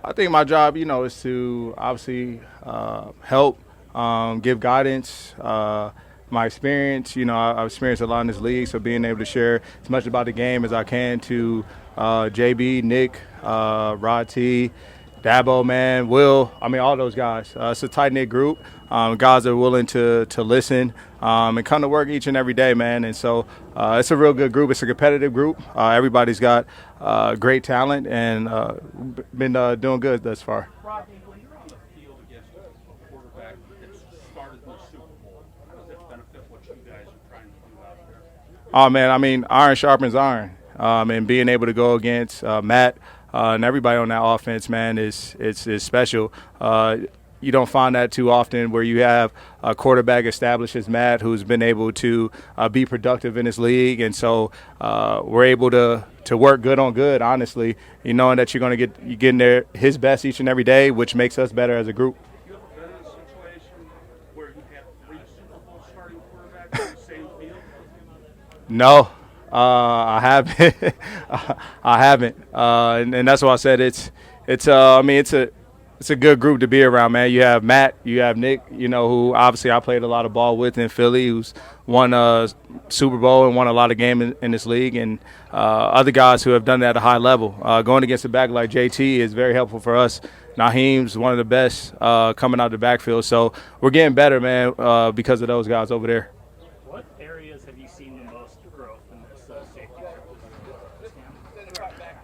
I think my job, is to obviously help, give guidance. My experience, I've experienced a lot in this league, so being able to share as much about the game as I can to JB, Nick, Rod T, Dabo, man, Will, all those guys. It's a tight knit group. Guys that are willing to listen and come to work each and every day, man. And so it's a real good group. It's a competitive group. Everybody's got great talent and been doing good thus far. Rodney, when you're on the field against a quarterback that's started in the Super Bowl, how does that benefit what you guys are trying to do out there? Oh, man, iron sharpens iron. And being able to go against Matt and everybody on that offense, man, is special. You don't find that too often where you have a quarterback established as Matt who's been able to be productive in this league. And so we're able to work good on good, honestly, knowing that you're getting there his best each and every day, which makes us better as a group. You ever been in a situation where you had three Super Bowl starting quarterbacks on the same field? No, I haven't. I haven't, and that's why I said it's a good group to be around, man. You have Matt, you have Nick, who obviously I played a lot of ball with in Philly, who's won a Super Bowl and won a lot of games in this league, and other guys who have done that at a high level. Going against a back like JT is very helpful for us. Naheem's one of the best coming out of the backfield, so we're getting better, man, because of those guys over there. What areas have you seen the most growth in this safety position?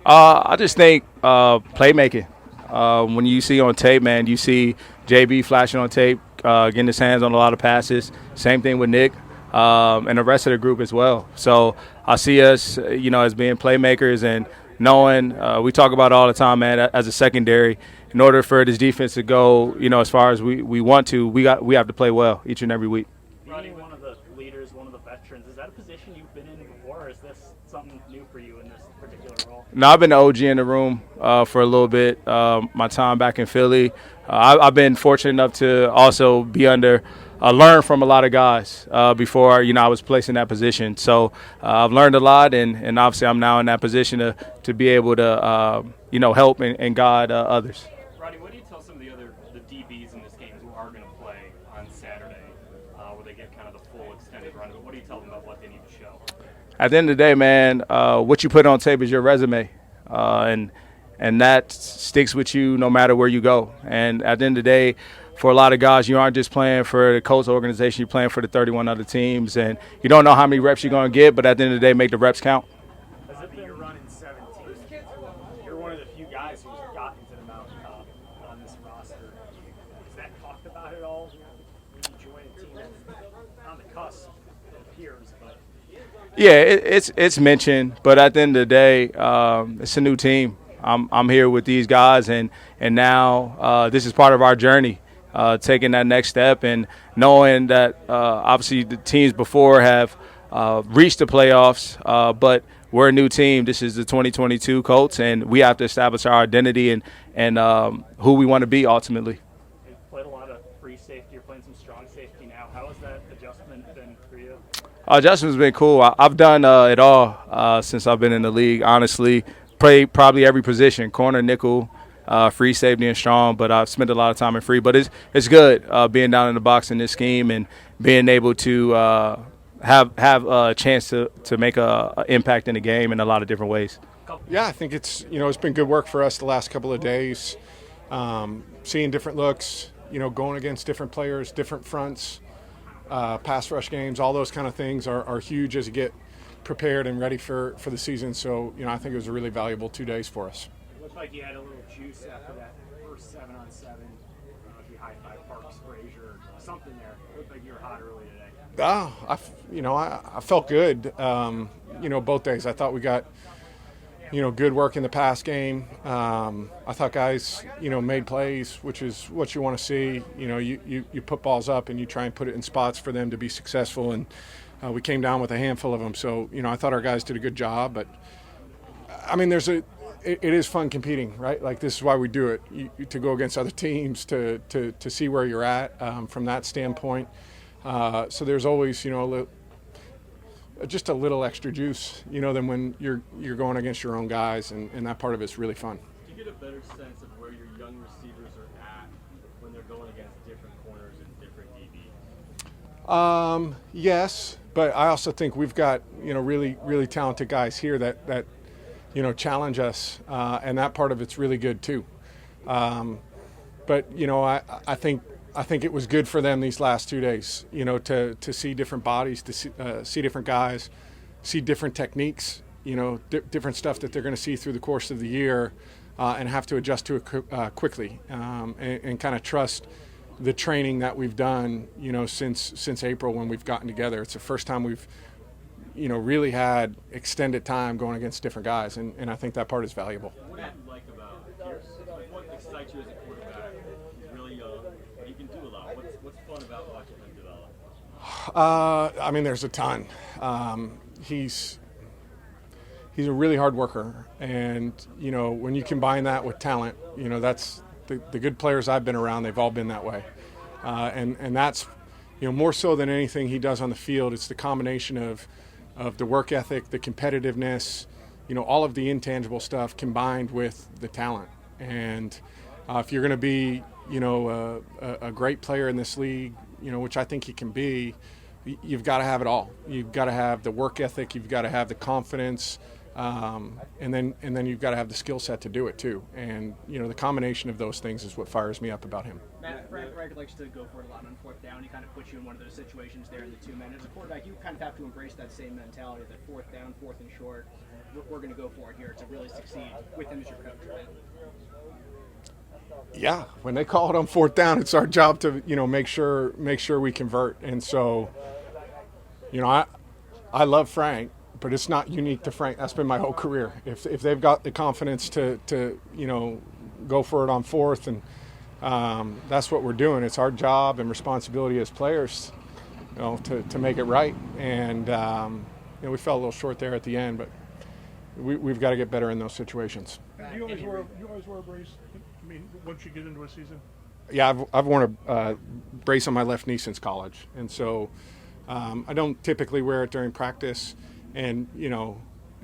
I just think playmaking. When you see on tape, man, you see JB flashing on tape, getting his hands on a lot of passes. Same thing with Nick and the rest of the group as well. So I see us, as being playmakers and knowing we talk about it all the time, man, as a secondary. In order for this defense to go, as far as we want to, we have to play well each and every week. Being one of the leaders, one of the veterans, is that a position you've been in before, or is this something new for you in this particular role? No, I've been the OG in the room for a little bit. My time back in Philly, I've been fortunate enough to also be learn from a lot of guys before I was placed in that position. So I've learned a lot, and obviously I'm now in that position to be able to help and guide others. Rodney, what do you tell some of the DBs in this game who are going to play on Saturday, where they get kind of the full extended run? But what do you tell them about what they need to show? At the end of the day, man, what you put on tape is your resume, and that sticks with you no matter where you go. And at the end of the day, for a lot of guys, you aren't just playing for the Colts organization, you're playing for the 31 other teams, and you don't know how many reps you're going to get, but at the end of the day, make the reps count. Has it been your run in 17? You're one of the few guys who's gotten to the mountaintop on this roster. Is that talked about at all when you join a team that's on the cusp of peers? But Yeah, it's mentioned, but at the end of the day, it's a new team. I'm here with these guys, and now this is part of our journey, taking that next step and knowing that obviously the teams before have reached the playoffs, but we're a new team. This is the 2022 Colts, and we have to establish our identity and who we want to be ultimately. You've played a lot of free safety. You're playing some strong safety now. How has that adjustment been for you? Adjustment's been cool. I've done it all since I've been in the league, honestly. Played probably every position, corner, nickel, free safety, and strong, but I've spent a lot of time in free. But it's good being down in the box in this scheme and being able to have a chance to make an impact in the game in a lot of different ways. Yeah, I think it's been good work for us the last couple of days, seeing different looks, going against different players, different fronts, pass rush games, all those kind of things are huge as you get prepared and ready for the season. So, I think it was a really valuable 2 days for us. it looked like you had a little juice after that first 7-on-7. If you high-five Parks, Frazier, something there. It looked like you were hot early today. I felt good. Both days. I thought we got good work in the pass game. I thought guys made plays, which is what you want to see. You put balls up and you try and put it in spots for them to be successful, and we came down with a handful of them. So I thought our guys did a good job. But it is fun competing, right? Like, this is why we do it, to go against other teams, to see where you're at from that standpoint. So there's always just a little extra juice, than when you're going against your own guys, and that part of it's really fun. You get a better sense of where your young receivers are at when they're going against different corners and different DBs? Yes, but I also think we've got really really talented guys here that challenge us, and that part of it's really good too. But I think it was good for them these last 2 days, to see different bodies, to see different guys, see different techniques, different stuff that they're going to see through the course of the year, and have to adjust to it quickly, and kind of trust the training that we've done, since April when we've gotten together. It's the first time we've, really had extended time going against different guys, and I think that part is valuable. What do you like about Pierce? What excites you as a quarterback? He's really young, but he can do a lot. What's fun about watching him develop? There's a ton. He's a really hard worker, and when you combine that with talent, that's the good players I've been around. They've all been that way, and that's more so than anything he does on the field. It's the combination of the work ethic, the competitiveness, all of the intangible stuff combined with the talent. And if you're going to be, a great player in this league, which I think he can be, you've got to have it all. You've got to have the work ethic. You've got to have the confidence, and then you've got to have the skill set to do it too. And the combination of those things is what fires me up about him. Matt, Frank likes to go for it a lot on fourth down. He kind of puts you in one of those situations there in the 2 minutes. As a quarterback, you kind of have to embrace that same mentality that fourth down, fourth and short, we're going to go for it here to really succeed with him as your coach, right? Yeah, when they call it on fourth down, it's our job to make sure we convert. And so, I love Frank, but it's not unique to Frank. That's been my whole career. If they've got the confidence to go for it on fourth, and that's what we're doing. It's our job and responsibility as players, to make it right. And we fell a little short there at the end, but we've got to get better in those situations. You always wear a brace. Once you get into a season. Yeah, I've worn a brace on my left knee since college, and so I don't typically wear it during practice. And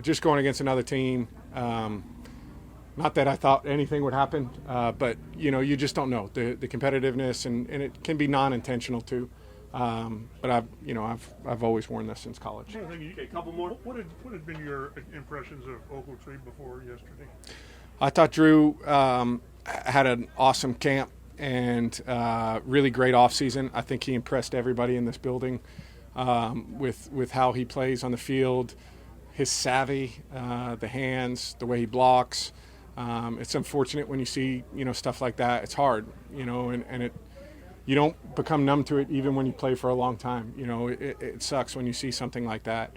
just going against another team, not that I thought anything would happen, but you just don't know the competitiveness, and it can be non-intentional too. But I've always worn this since college. Okay, a couple more. What had been your impressions of Ogletree before yesterday? I thought Drew had an awesome camp and really great offseason. I think he impressed everybody in this building with how he plays on the field, his savvy, the hands, the way he blocks. It's unfortunate when you see stuff like that. It's hard, and you don't become numb to it even when you play for a long time. It sucks when you see something like that,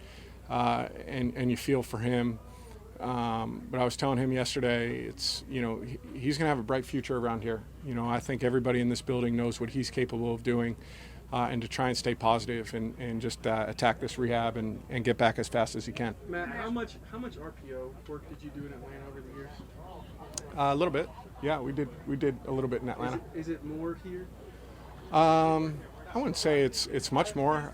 and you feel for him. But I was telling him yesterday, it's he's going to have a bright future around here. I think everybody in this building knows what he's capable of doing, and to try and stay positive and just attack this rehab and get back as fast as he can. Matt, how much RPO work did you do in Atlanta over the years? A little bit, yeah. We did a little bit in Atlanta. Is it more here? I wouldn't say it's much more.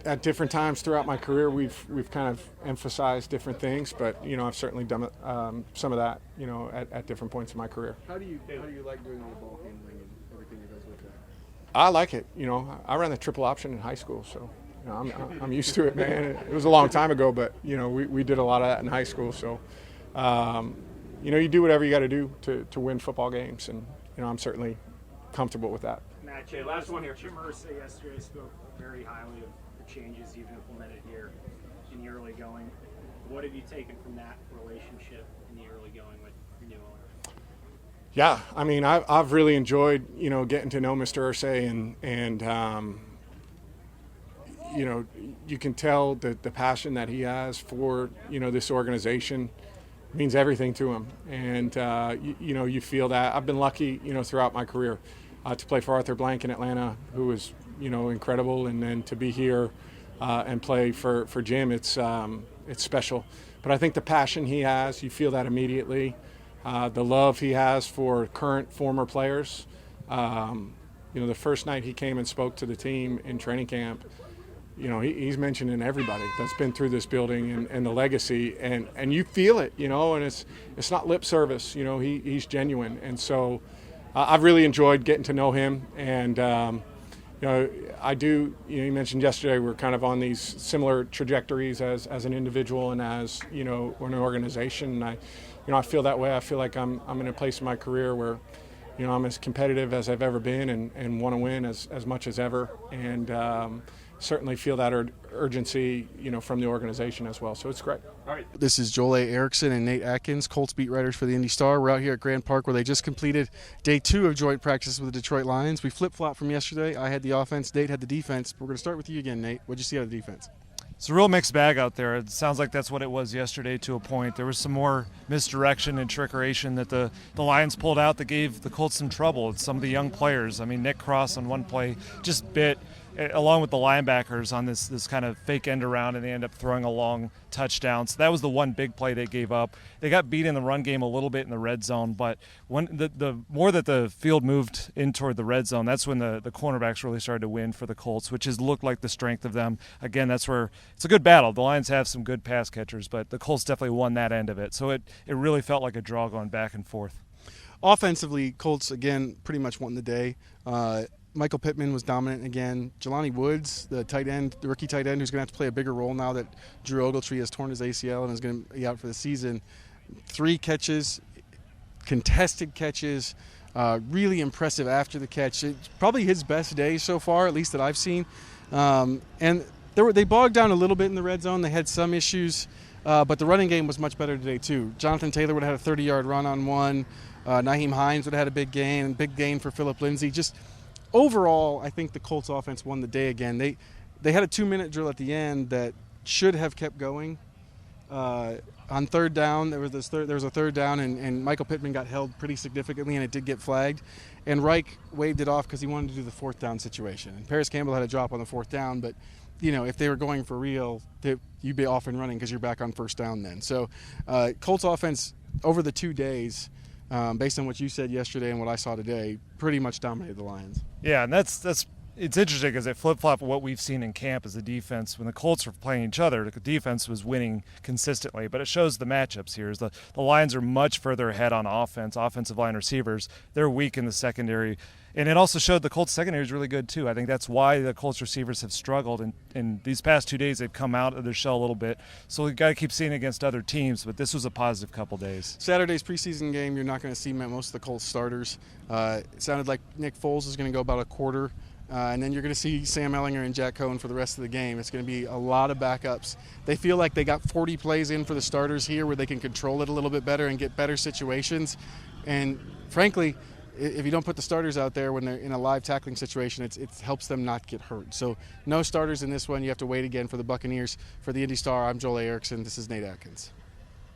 At different times throughout my career, we've kind of emphasized different things, but I've certainly done some of that, at different points in my career. How do you like doing all the ball handling and everything that goes with that? I like it. I ran the triple option in high school, so I'm used to it, man. It was a long time ago, but we did a lot of that in high school. So you do whatever you got to do to win football games, and I'm certainly comfortable with that. Matt, Jay, last one here. Jim Irsay yesterday spoke very highly of the changes you've implemented here in the early going. What have you taken from that relationship in the early going with your new owner? Yeah, I've really enjoyed getting to know Mr. Irsay, and you can tell that the passion that he has for this organization means everything to him, and you feel that. I've been lucky throughout my career to play for Arthur Blank in Atlanta, who was incredible, and then to be here and play for Jim, it's special. But I think the passion he has, you feel that immediately. The love he has for current, former players. The first night he came and spoke to the team in training camp, he's mentioning everybody that's been through this building and the legacy, and you feel it, and it's not lip service. He's genuine, and so I've really enjoyed getting to know him. And I do. You mentioned yesterday we're kind of on these similar trajectories as an individual and as an organization. And I feel that way. I feel like I'm in a place in my career where I'm as competitive as I've ever been and want to win as much as ever. And certainly feel that urgency, from the organization as well. So it's great. All right. This is Joel A. Erickson and Nate Atkins, Colts beat writers for the Indy Star. We're out here at Grand Park where they just completed day 2 of joint practice with the Detroit Lions. We flip-flopped from yesterday. I had the offense, Nate had the defense. We're going to start with you again, Nate. What'd you see out of the defense? It's a real mixed bag out there. It sounds like that's what it was yesterday to a point. There was some more misdirection and trickeration that the Lions pulled out that gave the Colts some trouble. It's some of the young players. I mean, Nick Cross on one play just bit, along with the linebackers on this kind of fake end around, and they end up throwing a long touchdown. So that was the one big play they gave up. They got beat in the run game a little bit in the red zone, but when the more that the field moved in toward the red zone, that's when the cornerbacks really started to win for the Colts, which has looked like the strength of them. Again, that's where it's a good battle. The Lions have some good pass catchers, but the Colts definitely won that end of it. So it really felt like a draw going back and forth. Offensively, Colts, again, pretty much won the day. Michael Pittman was dominant again. Jelani Woods, the rookie tight end, who's going to have to play a bigger role now that Drew Ogletree has torn his ACL and is going to be out for the season. 3 catches, contested catches, really impressive after the catch. It's probably his best day so far, at least that I've seen. And they bogged down a little bit in the red zone. They had some issues, but the running game was much better today too. Jonathan Taylor would have had a 30-yard run on one. Nyheim Hines would have had a big gain for Phillip Lindsay. Just overall, I think the Colts offense won the day again. They had a 2-minute drill at the end that should have kept going. On third down, there was a third down, and Michael Pittman got held pretty significantly, and it did get flagged. And Reich waved it off because he wanted to do the 4th down situation. And Paris Campbell had a drop on the 4th down, but if they were going for real, you'd be off and running because you're back on 1st down then. So Colts offense over the 2 days, based on what you said yesterday and what I saw today, pretty much dominated the Lions. Yeah, and that's it's interesting because it flip-flopped what we've seen in camp as the defense. When the Colts were playing each other, the defense was winning consistently, but it shows the matchups here. The Lions are much further ahead on offense, offensive line receivers. They're weak in the secondary. And it also showed the Colts secondary is really good too. I think that's why the Colts receivers have struggled. And these past 2 days, they've come out of their shell a little bit. So we've got to keep seeing it against other teams. But this was a positive couple days. Saturday's preseason game, you're not going to see most of the Colts starters. It sounded like Nick Foles is going to go about a quarter. And then you're going to see Sam Ehlinger and Jack Cohn for the rest of the game. It's going to be a lot of backups. They feel like they got 40 plays in for the starters here where they can control it a little bit better and get better situations. And frankly, if you don't put the starters out there when they're in a live tackling situation, it helps them not get hurt. So no starters in this one. You have to wait again for the Buccaneers. For the Indy Star, I'm Joel A. Erickson. This is Nate Atkins.